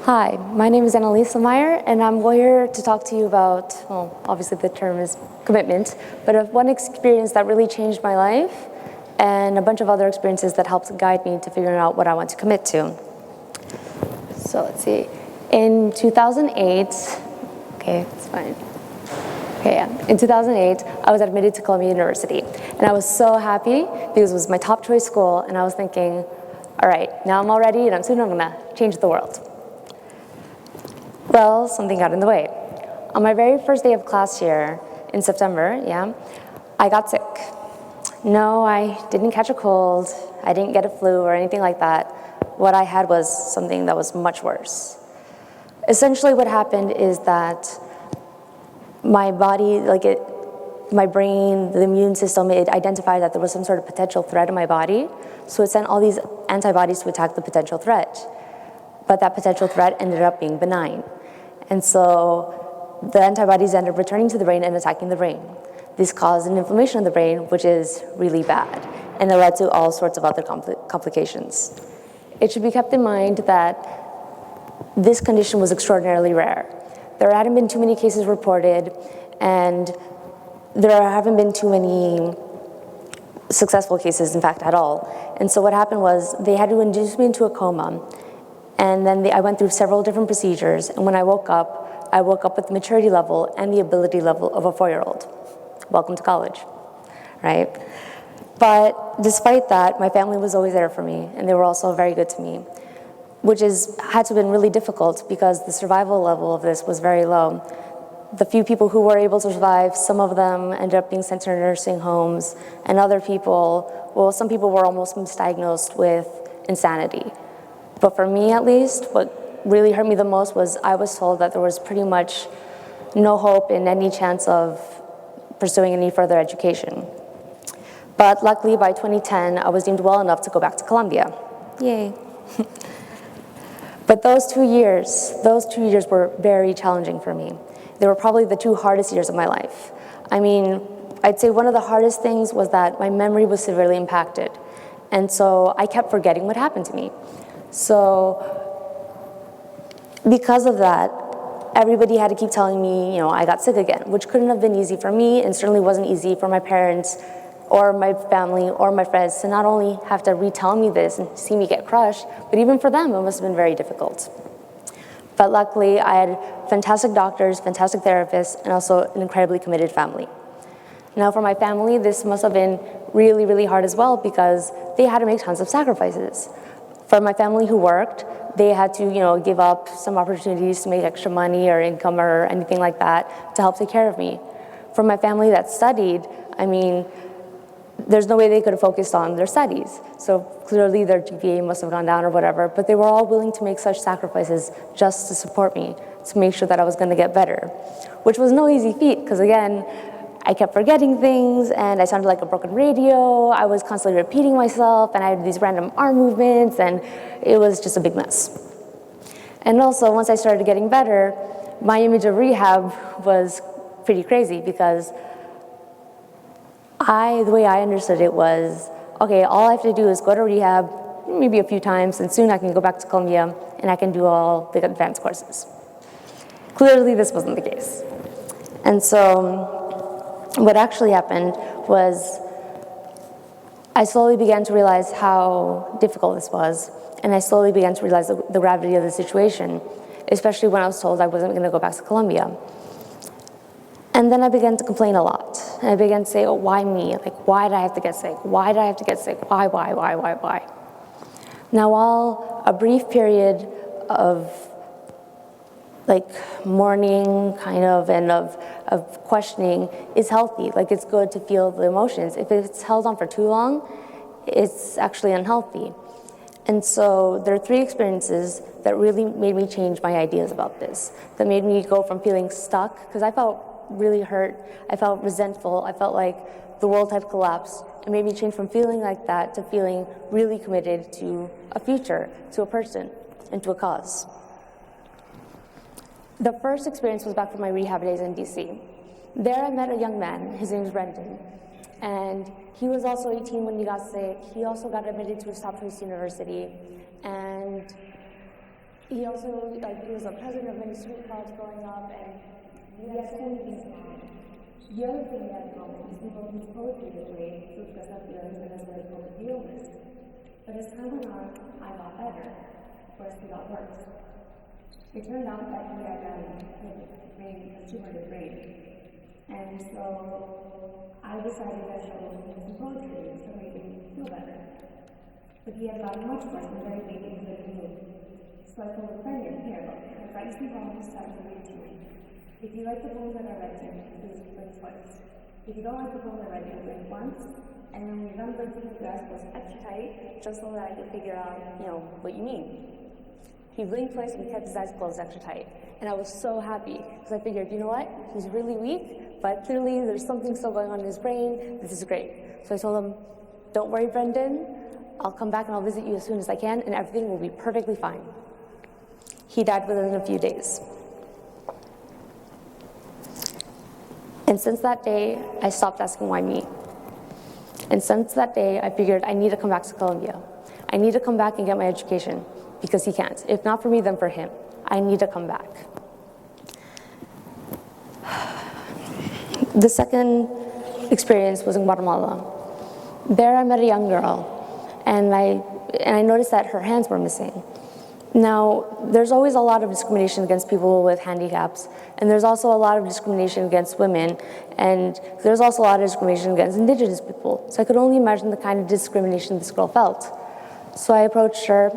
Hi, my name is Annalisa Meier, and I'm here to talk to you about, well, obviously the term is commitment, but of one experience that really changed my life and a bunch of other experiences that helped guide me to figuring out what I want to commit to. So let's see. In 2008, okay, it's fine. Okay, yeah. In 2008, I was admitted to Columbia University, and I was so happy because it was my top choice school, and I was thinking, all right, now I'm all ready, and soon I'm gonna change the world. Well, something got in the way. On my very first day of class here in September, I got sick. No, I didn't catch a cold, I didn't get a flu or anything like that. What I had was something that was much worse. Essentially what happened is that my body, my brain, the immune system, it identified that there was some sort of potential threat in my body, so it sent all these antibodies to attack the potential threat. But that potential threat ended up being benign. And so the antibodies ended up returning to the brain and attacking the brain. This caused an inflammation of the brain, which is really bad, and it led to all sorts of other complications. It should be kept in mind that this condition was extraordinarily rare. There hadn't been too many cases reported, and there haven't been too many successful cases, in fact, at all. And so what happened was they had to induce me into a coma, and then I went through several different procedures, and when I woke up with the maturity level and the ability level of a 4-year-old. Welcome to college, right? But despite that, my family was always there for me, and they were also very good to me, which had to have been really difficult because the survival level of this was very low. The few people who were able to survive, some of them ended up being sent to nursing homes, and other people, well, some people were almost misdiagnosed with insanity. But for me, at least, what really hurt me the most was I was told that there was pretty much no hope in any chance of pursuing any further education. But luckily, by 2010, I was deemed well enough to go back to Columbia. Yay. But those 2 years were very challenging for me. They were probably the 2 hardest years of my life. I mean, I'd say one of the hardest things was that my memory was severely impacted. And so I kept forgetting what happened to me. So because of that, everybody had to keep telling me, I got sick again, which couldn't have been easy for me and certainly wasn't easy for my parents or my family or my friends to not only have to retell me this and see me get crushed, but even for them, it must have been very difficult. But luckily, I had fantastic doctors, fantastic therapists, and also an incredibly committed family. Now for my family, this must have been really, really hard as well because they had to make tons of sacrifices. For my family who worked, they had to, give up some opportunities to make extra money or income or anything like that to help take care of me. For my family that studied, I mean, there's no way they could have focused on their studies. So clearly their GPA must have gone down or whatever, but they were all willing to make such sacrifices just to support me, to make sure that I was gonna get better, which was no easy feat, because again, I kept forgetting things, and I sounded like a broken radio. I was constantly repeating myself, and I had these random arm movements, and it was just a big mess. And also, once I started getting better, my image of rehab was pretty crazy because the way I understood it was, okay, all I have to do is go to rehab maybe a few times, and soon I can go back to Columbia, and I can do all the advanced courses. Clearly, this wasn't the case. And so what actually happened was I slowly began to realize how difficult this was, and I slowly began to realize the gravity of the situation, especially when I was told I wasn't going to go back to Columbia. And then I began to complain a lot. And I began to say, oh, why me? Like, why did I have to get sick? Why did I have to get sick? Why? Now, while a brief period of mourning kind of and of questioning is healthy, it's good to feel the emotions. If it's held on for too long, it's actually unhealthy. And so there are 3 experiences that really made me change my ideas about this, that made me go from feeling stuck, because I felt really hurt, I felt resentful, I felt like the world had collapsed. It made me change from feeling like that to feeling really committed to a future, to a person, and to a cause. The first experience was back from my rehab days in DC. There I met a young man, his name is Brendan, and he was also 18 when he got sick. He also got admitted to a top choice university, and he also, he was a president of many street clubs growing up, and we had so many things in common. The other thing we had in common is we both used poetry this way to express our feelings and as a way to cope with the illness. But as time went on, I got better, whereas he got worse. It turned out that he had a tumor in his brain. And so I decided I should listen to some poetry to make him feel better. But he had gotten much worse and very weak and couldn't move. So I told a friend here, look, if I used to poem this time to read to me. If you like the poem that I read to you, please play twice. If you don't like the poem that I read to you, play once. And then when you're done with the eyes closed extra tight, just so that I could figure out, what you mean. He blinked twice and kept his eyes closed extra tight. And I was so happy, because I figured, you know what? He's really weak, but clearly there's something still going on in his brain. This is great. So I told him, don't worry, Brendan. I'll come back and I'll visit you as soon as I can, and everything will be perfectly fine. He died within a few days. And since that day, I stopped asking why me. And since that day, I figured I need to come back to Columbia. I need to come back and get my education, because he can't. If not for me, then for him. I need to come back. The second experience was in Guatemala. There I met a young girl, and I noticed that her hands were missing. Now, there's always a lot of discrimination against people with handicaps, and there's also a lot of discrimination against women, and there's also a lot of discrimination against indigenous people. So I could only imagine the kind of discrimination this girl felt. So I approached her,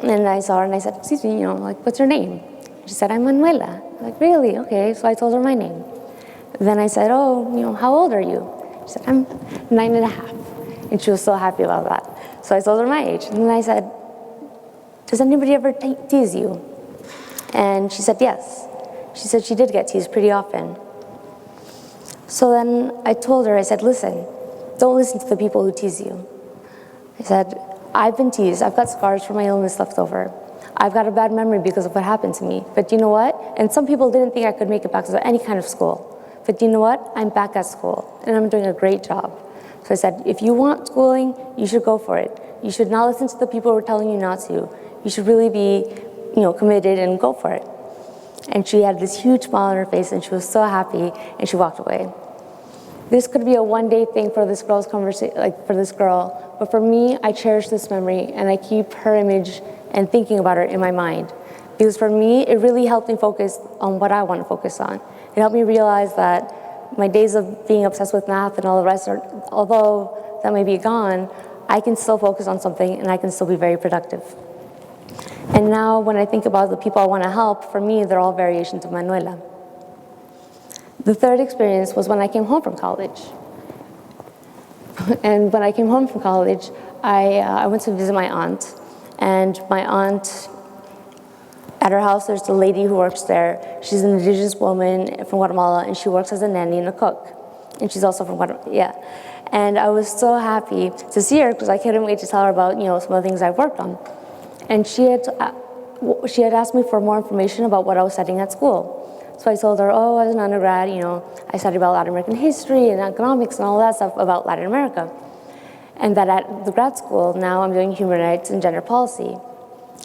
and I saw her, and I said, excuse me, what's your name? She said, I'm Manuela. I'm like, really? Okay, so I told her my name. Then I said, how old are you? She said, I'm 9.5. And she was so happy about that. So I told her my age, and then I said, does anybody ever tease you? And she said, yes. She said she did get teased pretty often. So then I told her, I said, listen, don't listen to the people who tease you. I said, I've been teased. I've got scars from my illness left over. I've got a bad memory because of what happened to me. But you know what? And some people didn't think I could make it back to any kind of school. But you know what? I'm back at school, and I'm doing a great job. So I said, if you want schooling, you should go for it. You should not listen to the people who are telling you not to. You should really be, committed and go for it. And she had this huge smile on her face, and she was so happy, and she walked away. This could be a one-day thing for this girl's conversation, for this girl, but for me, I cherish this memory, and I keep her image and thinking about her in my mind. Because for me, it really helped me focus on what I want to focus on. It helped me realize that my days of being obsessed with math and all the rest, although that may be gone, I can still focus on something, and I can still be very productive. And now when I think about the people I want to help, for me, they're all variations of Manuela. The third experience was when I came home from college. And when I came home from college, I went to visit my aunt. And my aunt, at her house, there's a lady who works there. She's an indigenous woman from Guatemala, and she works as a nanny and a cook. And she's also from Guatemala, yeah. And I was so happy to see her because I couldn't wait to tell her about, some of the things I've worked on. And she had asked me for more information about what I was studying at school. So I told her, as an undergrad, I studied about Latin American history and economics and all that stuff about Latin America. And that at the grad school, now I'm doing human rights and gender policy.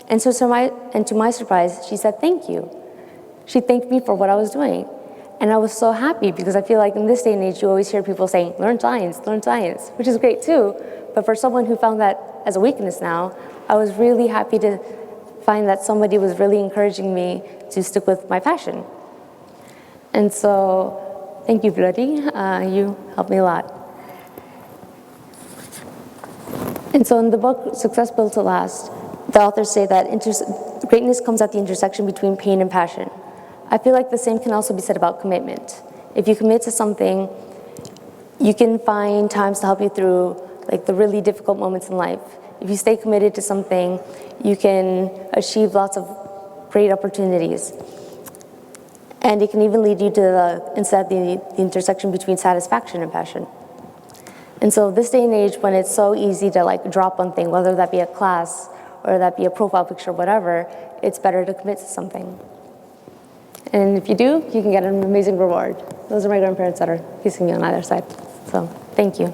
And so to my surprise, she said, thank you. She thanked me for what I was doing. And I was so happy because I feel like in this day and age, you always hear people saying, learn science, which is great too. But for someone who found that as a weakness now, I was really happy to find that somebody was really encouraging me to stick with my passion. And so, thank you, Bloody. You helped me a lot. And so in the book, Success Built to Last, the authors say that greatness comes at the intersection between pain and passion. I feel like the same can also be said about commitment. If you commit to something, you can find times to help you through the really difficult moments in life. If you stay committed to something, you can achieve lots of great opportunities. And it can even lead you to the intersection between satisfaction and passion. And so this day and age, when it's so easy to drop one thing, whether that be a class or that be a profile picture, whatever, it's better to commit to something. And if you do, you can get an amazing reward. Those are my grandparents that are kissing me on either side. So thank you.